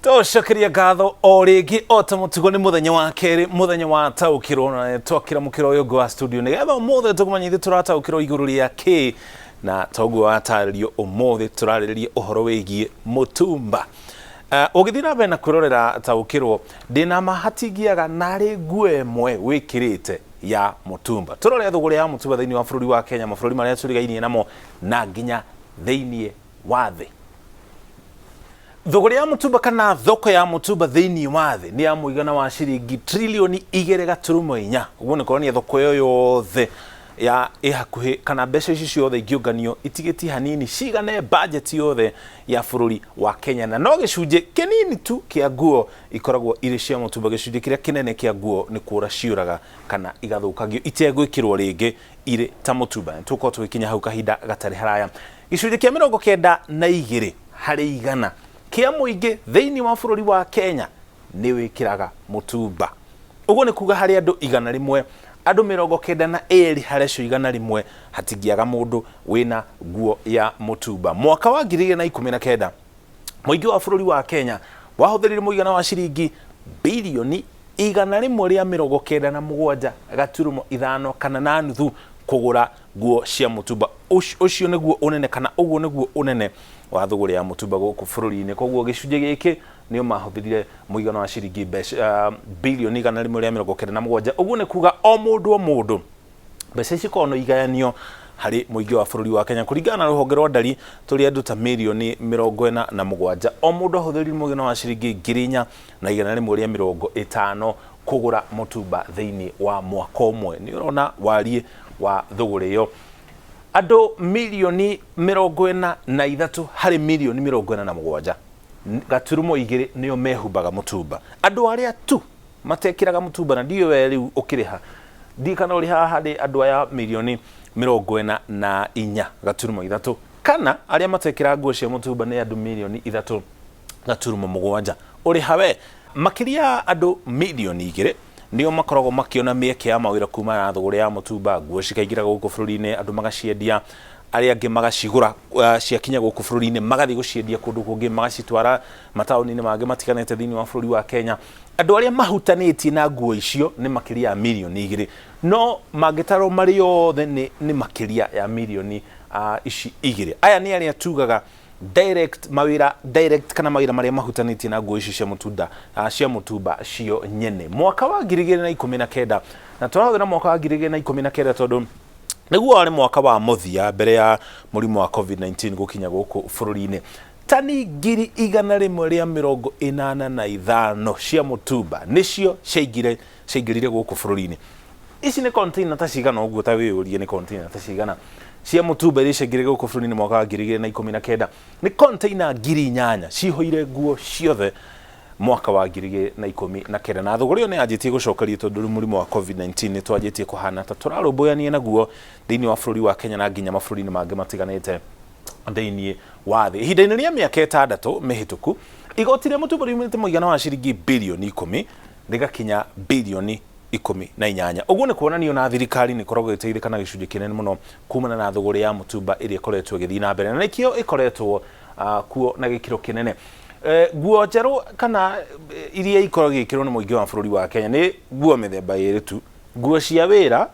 Toshakiria gatho o rigi o ta mutugo ni muthenya wa keri muthenya wa taukiro na twakira mukiro yo gwa studio ni gatho mothe tugumanyithie turataukiro iguru ria ki na toguo ataririo umothe turaririe uhoro wigie mutumba ugithina bena kurorera taukiro ndina mahatigiaga nari ngue mwe wikirite ya mutumba turore thuguri ya mutumba thiini wa bururi wa Kenya mabũrũri maria turigainie namo na nginya thiini wa thi. Thogora ya mutumba kana thoko ya mutumba thiini wa thi ni ya muigana wa ciringi trilioni 2.4. Uguo ni kuonania thoko yo yothe ya ihakuhi kana mbeca ici ciothe ingiunganio itigiti hanini cigane budget yothe ya bururi wa Kenya, na no gicunje kinini tu kia nguo ikoragwo iri cia mutumba. Gicunje kiria kinene kia nguo ni kura ciuraga kana igathukagio itegwikirwo ringi iri ta mutumba. Tuko twikinya hau kahinda gatari haraya gicunje kia 92 hari igana kia muingi thiini wa bururi wa Kenya ni wikiraga mutumba. Uguo ni kuga hari andu igana rimwe andu 92 hari cio igana rimwe hatigiaga mundu wina nguo ya mutumba. Mwaka wa 2019 muingi wa bururi wa Kenya wahuthirire muigana wa ciringi bilioni 197.5 kana na nuthu kugura nguo cia mutumba. Ucio niguo unene kana uguo niguo unene wa thuguri ya mutumba guku bururi-ini. Koguo gicunje giki nio mahuthirire muigana wa ciringi bilioni 197. Uguo ni kuga o mundu mbeca ici kono igayanio hari muingi wa bururi wa Kenya kuringana na ruhonge rwa ndari turi andu ta milioni 47. O mundu ahuthirire muigana wa ciringi 450 kugura mutumba thiini wa mwaka umwe. Ni urona warie wa thuguri yo andu milioni 43 hari milioni 47 gaturumo igiri niyo mehumbaga mutumba. Andu aria tu matekiraga mutumba na ndio we riu ukiriha ndikana uri haha hari andu aya milioni 44 gaturumo 3 kana aria matekira nguo cia mutumba ni andu milioni 3 gaturumo 7 uri hawe makiria andu milioni 2 nio makoragwo makiona mieke ya mawira kuma na thuguri ya mutumba. Nguo cikaingira guku bururi-ini andu magaciendia aria angi magacigura ciakinya guku bururi-ini magathi guciendia kundu kungi magacitwara mataoni-ini mangi matiganete thiini wa bururi wa Kenya. Andu aria mahutanitie na nguo icio ni makiria ya milioni 2 no magitaro mari yothe ni makiria ya milioni ici 2. Aya ni aria tugaga direct kana mawira maria mahutanitie na nguo ici cia mutumba cio nyene. Mwaka wa 2019 na twahuthira mwaka wa 2019 tondu niguo wari mwaka wa muthia mbere ya murimu wa COVID-19 gukinya guku bururi-ini. Tani 185 cia mutumba nicio ciaingirire guku bururi-ini. Ici ni container ta cigana uguo ta wiurie ni container ta cigana cia mutumba iria ciaingirire guku bururi-ini mwaka wa 2019 ni container 8,000 cihoire nguo ciothe mwaka wa 2019. na thuguri yo ni anjitie gucokeria tondu murimu wa COVID-19 ni twanjitie kuhana ta turarumbuania naguo thiini wa bururi wa Kenya na nginya mabũrũri-ini mangi matiganite thiini wa thi. Ihinda-ini ria miaka 6 mihituku igoti ria mutumba riumite muigana wa ciringi bilioni 10 rigakinya bilioni 18. Uguo ni kuonanio na thirikari ni koragwo iteithika na gicunje kinene muno kumana na thuguri ya mutumba iria ikoretwo igithii na mbere na nikio ikoretwo kuo na gikiro kinene. Nguo njeru kana iria ikoragwo igikirwo ni muingi wa bururi wa Kenya ni nguo mithemba iri tu. Nguo cia wira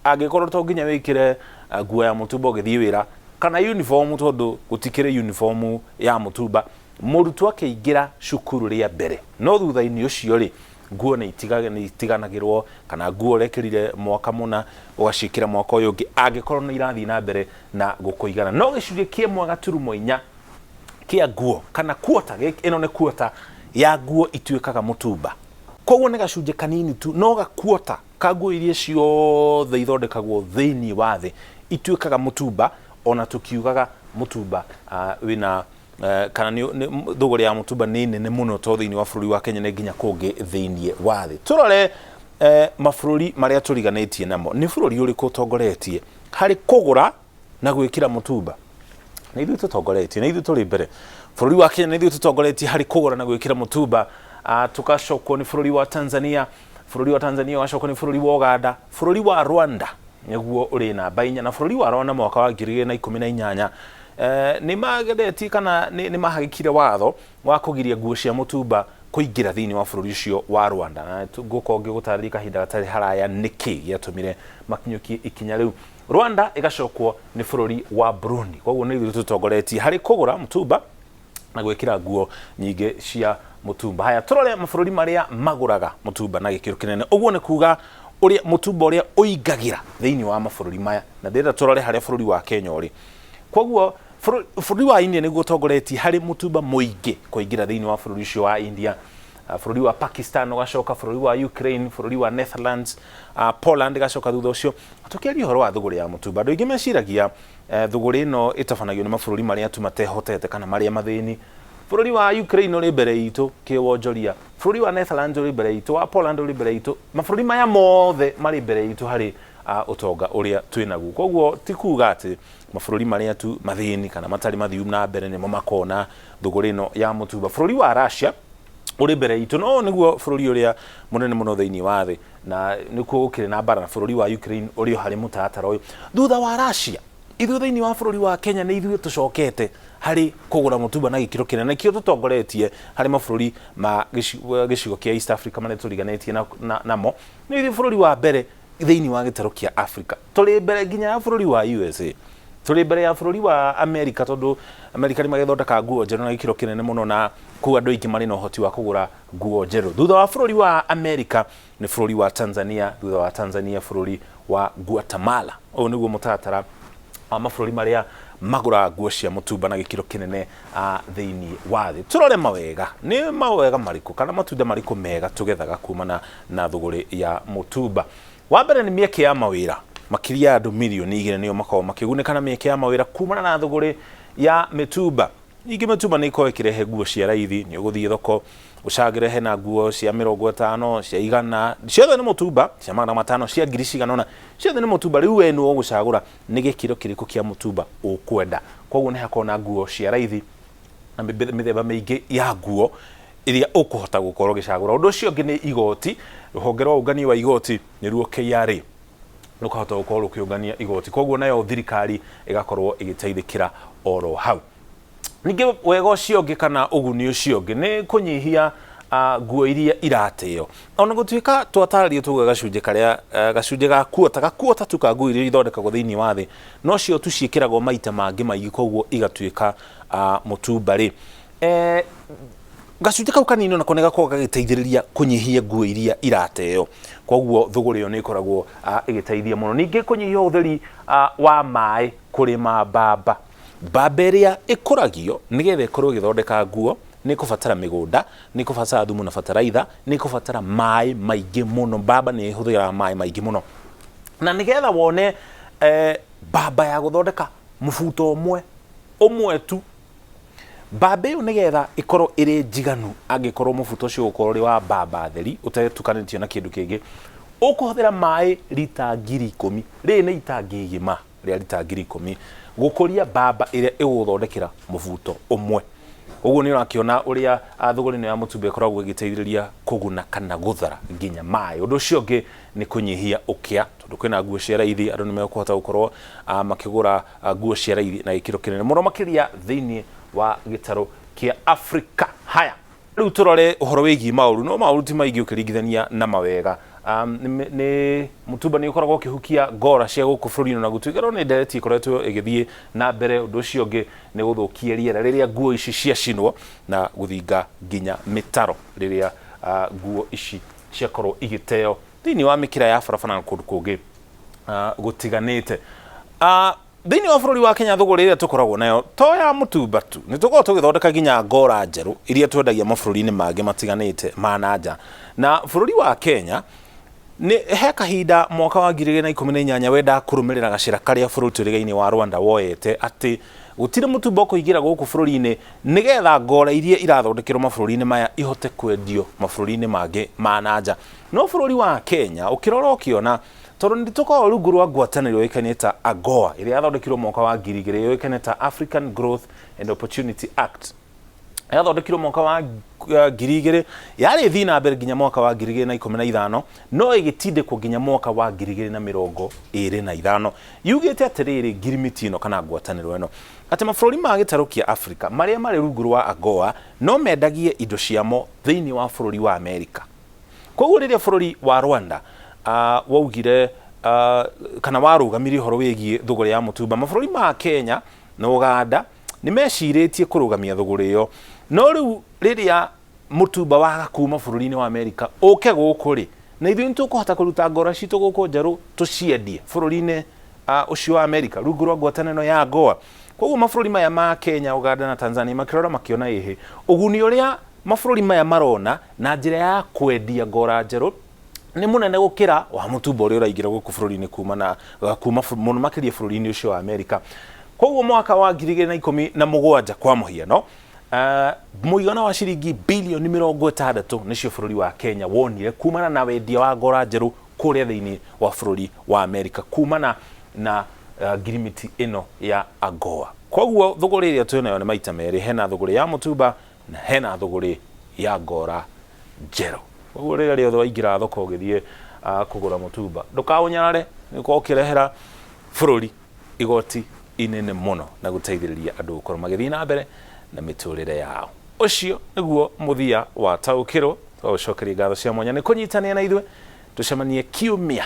angikorwo to nginya wikire nguo ya mutumba ugithii wira kana uniform tondu gutikire uniform ya mutumba murutwo akiingira cukuru ria mbere no thutha-ini ucio ri nguo ni itiganagirwo kana nguo rekirire mwaka muna ugacikira mwaka uyu ungi angikorwo ni irathi na mbere na gukuigana. No gicunje kimwe gaturumo 4 kia nguo kana quarter ino ni quarter ya nguo ituikaga mutumba. Koguo ni gacunje kanini tu no ga quarter ka nguo iria ciothe ithondekagwo thiini wa thi ituikaga mutumba. Ona tukiugaga mutumba wina kana ni thuguri ya mutumba ni nene muno to thiini wa bururi wa Kenya ni nginya kungi thiini wa thi. Turore mabũrũri maria turiganitie namo ni bururi uriku utongoretie hari kugura na gwikira mutumba. Ni ithu tutongoretie, ni ithu turi mbere. Bururi wa Kenya ni ithu tutongoretie hari kugura na gwikira mutumba. Tukacokwo ni bururi wa Tanzania, bururi wa Tanzania wacokwo ni bururi wa Uganda, bururi wa Rwanda niguo uri namba 4 na bururi wa Rwanda mwaka wa 2018 nĩ mageretie kana nĩ mahagĩkire watho wa kũgiria nguo cia mũtumba kũingĩra thĩinĩ wa bũrũri ũcio wa Rwanda, na ngũkorwo ngĩgũtarĩria kahinda gatarĩ haraya nĩkĩ gĩatũmire makinyũkie ikinya rĩu. Rwanda ĩgacokwo nĩ bũrũri wa Burundi, koguo nĩ ithuĩ tũtongoretie harĩ kũgũra mũtumba na gwĩkĩra nguo nyingĩ cia mũtumba. Haya, tũrore mabũrũri marĩa magũraga mũtumba na gĩkĩro kĩnene. Ũguo nĩ kuga ũrĩa mũtumba ũrĩa ũingagĩra thĩinĩ wa mabũrũri maya, na ndĩrenda tũrore harĩa bũrũri wa Kenya ũrĩ. Koguo bũrũri wa India nĩguo ũtongoretie harĩ mũtumba mũingĩ kũingĩra thĩinĩ wa bũrũri ũcio wa India, bũrũri wa Pakistan ũgacoka, bũrũri wa Ukraine, bũrũri wa Netherlands, Poland ĩgacoka thutha ũcio. Tũkĩaria ũhoro wa thũgũrĩ ya mũtumba, andũ aingĩ meciragia thũgũrĩ ĩno ĩtabanagio nĩ mabũrũri marĩa tu matehotete kana marĩa mathĩni. Bũrũri wa Ukraine ũrĩ mbere itũ kĩwonjoria, bũrũri wa Netherlands ũrĩ mbere itũ, wa Poland ũrĩ mbere itũ, mabũrũri maya mothe marĩ mbere itũ harĩ ũtonga ũrĩa twĩnaguo. Koguo ti kuga atĩ mabũrũri marĩa tu mathĩni kana matarĩ mathiu na mbere nĩmo makona thũgũrĩ ĩno ya mũtumba. Bũrũri wa Russia ũrĩ mbere itũ, no nĩguo bũrũri ũrĩa mũnene mũno thĩinĩ wa thĩ, na nĩkuo gũkĩrĩ na mbara na bũrũri wa Ukraine ũrĩ harĩ mũtaratara ũyũ. Thutha wa Russia, ithuĩ thĩinĩ wa bũrũri wa Kenya nĩ ithuĩ tũcokete harĩ kũgũra mũtumba na gĩkĩro kĩnene, nakĩo tũtongoretie harĩ mabũrũri ma gĩcigo kĩa East Africa marĩa tũriganĩtie namo. Nĩ ithuĩ bũrũri wa mbere thĩinĩ wa gĩtarũ kĩa Africa, tũrĩ mbere nginya ya bũrũri wa USA, tũrĩ mbere ya bũrũri wa America, tondũ America nĩ magĩthondeka nguo njerũ na gĩkĩro kĩnene mũno, na kuo andũ aingĩ marĩ na ũhoti wa kũgũra nguo njerũ. Thutha wa bũrũri wa America nĩ bũrũri wa Tanzania, thutha wa Tanzania bũrũri wa Guatemala. Ũyũ nĩguo mũtaratara wa mabũrũri marĩa magũra nguo cia mũtumba na gĩkĩro kĩnene thĩinĩ wa thĩ. Tũrore mawega, nĩ mawega marĩkũ kana matunda marĩkũ mega tũgethaga kumana na thũgũrĩ ya mũtumba. Wa mbere nĩ mĩeke ya mawĩra, makĩria andũ milioni 2 nĩo makoragwo makĩgunĩka na mĩeke ya mawĩra kumana na thũgũrĩ ya mĩtumba. Ningĩ mĩtumba nĩ ikoragwo ĩkĩrehe nguo cia raithi, nĩ ũgũthiĩ thoko ũcagĩre hena nguo cia 50, cia 100, ciothe nĩ mũtumba, cia 500, cia 1000, ciothe nĩ mũtumba. Rĩu we nĩ ũgũcagũra nĩ gĩkĩro kĩrĩkũ kĩa mũtumba ũkwenda. Koguo nĩ hakoragwo na nguo cia raithi na mĩthemba mĩingĩ ya nguo iria ũkũhota gũkorwo ũgĩcagũra. Ũndũ ũcio ũngĩ nĩ igoti, rũhonge rwa ũngania wa igoti nĩruo KRA rũkahota gũkorwo rũkĩũngania igoti, koguo nayo thirikari ĩgakorwo ĩgĩteithĩkĩra oro hau. Ningĩ wega ũcio ũngĩ kana ũguni ũcio ũngĩ nĩ kũnyihia nguo iria irateo. Ona gũtuĩka twatarario tuga gacunjĩ ga kuota tu ka nguo iria ithondekagwo thĩinĩ wa thĩ, no cio tu ciĩkĩragwo maita mangĩ maingĩ, koguo igatuĩka mũtumba rĩ. Gacunjĩ kau kanini nako nĩ gakoragwo gagĩteithĩrĩria kũnyihia nguo iria irateo, koguo thũgũrĩ ĩyo nĩ ĩkoragwo ĩgĩteithia mũno. Ningĩ kũnyihia ũtheri wa maĩ kũrĩma mbamba. Mbamba ĩrĩa ĩkũragio nĩgetha ĩkorwo ĩgĩthondeka nguo nĩ kũbatara mĩgũnda, nĩ kũbatara thumu na bataraitha, nĩ kũbatara maĩ maingĩ mũno. Mbamba nĩ ĩhũthĩraga maĩ maingĩ mũno, na nĩgetha wone mbamba ya gũthondeka mũbuto ũmwe tu, mbamba ĩyo nĩgetha ĩkorwo ĩrĩ njiganu, angĩkorwo mũbuto ũcio ũkorwo ũrĩ wa mbamba theri ũtetukanĩtio na kĩndũ kĩngĩ, ũkũhũthĩra maĩ lita 10,000. Rĩrĩ nĩ itangi igima rĩa lita 10,000 gũkũria mbamba ĩrĩa ĩgũthondekera mũbuto ũmwe. Ũguo nĩ ũrakĩona ũrĩa thũgũrĩ ya mũtumba ĩkoragwo ĩgĩteithĩrĩria kũguna kana gũthara nginya maĩ. Ũndũ ũcio ũngĩ nĩ kũnyihia ũkĩa, tondũ kwĩna nguo cia raithi, andũ nĩ mekũhota gũkorwo makĩgũra nguo cia raithi na gĩkĩro kĩnene mũno makĩria thĩinĩ wa gĩtarũ kĩa Africa. Haya, rĩu tũrore ũhoro wĩgiĩ maũru, no maũru ti maingĩ ũkĩringithania na mawega. Nĩ mũtumba nĩ ũkoragwo ũkĩhukia ngora cia gũkũ bũrũri-inĩ, na gũtuĩka nĩ ndereti ĩkoretwo ĩgĩthiĩ na mbere. Ũndũ ũcio ũngĩ nĩ gũthũkia rĩera rĩrĩa nguo ici ciacinwo na gũthinga nginya mĩtaro rĩrĩa nguo ici ciakorwo igĩteo thĩinĩ wa mĩkĩra ya barabara na kũndũ kũngĩ gũtiganĩte. Thĩinĩ wa bũrũri wa Kenya thũgũrĩ ĩrĩa tũkoragwo nayo to ya mũtumba tu, nĩ tũkoragwo tũgĩthondeka nginya ngora njerũ iria twendagia mabũrũri-inĩ mangĩ matiganĩte ma nanja. Na bũrũri wa Kenya he kahinda mwaka wa 2018 wenda kũrũmĩrĩra gacĩra karĩa bũrũri tũrigainie wa Rwanda woete atĩ gũtirĩ mũtumba ũkũingĩra gũkũ bũrũri-inĩ nĩgetha ngora iria irathondekerwo mabũrũri-inĩ maya ihote kwendio mabũrũri-inĩ mangĩ ma nanja. No bũrũri wa Kenya ũkĩrora ũkĩona, tondũ nĩ tũkoragwo rungu rwa ngwatanĩro yũĩkaine ta AGOA ĩrĩa yathondekirwo mwaka wa 2000, yũĩkaine ta African Growth and Opportunity Act, yathondekirwo mwaka wa ngiri igĩrĩ yarĩ thiĩ na mbere nginya mwaka wa 2015 no ĩgĩtindĩkwo nginya mwaka wa 2025 yugĩte atĩrĩrĩ ngirimiti ĩno kana ngwatanĩro ĩno atĩ mabũrũri ma gĩtarũ kĩa Africa marĩa marĩ rungu rwa AGOA no mendagie indo ciamo thĩinĩ wa bũrũri wa Amerika. Koguo rĩrĩa bũrũri wa Rwanda waugire kana warũgamirie ũhoro wĩgiĩ thũgũrĩ ya mũtumba, mabũrũri ma Kenya na Uganda nĩ mecirĩtie kũrũgamia thũgũrĩ ĩyo, no rĩu rĩrĩa mũtumba waga kuma bũrũri-inĩ wa Amerika ũke gũkũ rĩ, na ithuĩ nĩtũkũhota kũruta ngora citũ gũkũ njerũ tũciendie bũrũri-inĩ ũcio wa Amerika rungu rwa ngwatanĩro ya AGOA. Koguo mabũrũri maya ma Kenya, Uganda na Tanzania makĩrora makĩona ĩhĩ ũguni ũrĩa mabũrũri maya marona na njĩra ya kwendia ngora njerũ nĩ mũnene gũkĩra wa mũtumba ũrĩa ũraingĩra gũkũ bũrũri-inĩ kuma mũno makĩria bũrũri-inĩ ũcio wa Amerika. Koguo mwaka wa 2017 kwa mũhiano mũigana wa ciringi bilioni 60 nĩcio bũrũri wa Kenya wonire kumana na wendia wa ngora njerũ kũrĩa thĩinĩ wa bũrũri wa Amerika kumana na ngirimiti ĩno ya AGOA. Koguo thũgũrĩ ĩrĩa twĩnayo nĩ maita merĩ, hena thũgũrĩ ya mũtumba na hena thũgũrĩ ya ngora njerũ. Koguo rĩrĩa rĩothe waingĩra thoko ũgĩthiĩ kũgũra mũtumba ndũkaũnyarare, nĩũkorwo ũkĩrehera bũrũri igoti inene mũno na gũteithĩrĩria andũ gũkorwo magĩthiĩ na mbere na mĩtũrĩre yao. Ũcio nĩguo mũthia wa Taũkĩrwo. Twagũcokeria ngatho cia mwanya nĩ kũnyitanĩra na ithuĩ, tũcemanie kiumia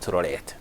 tũrorete.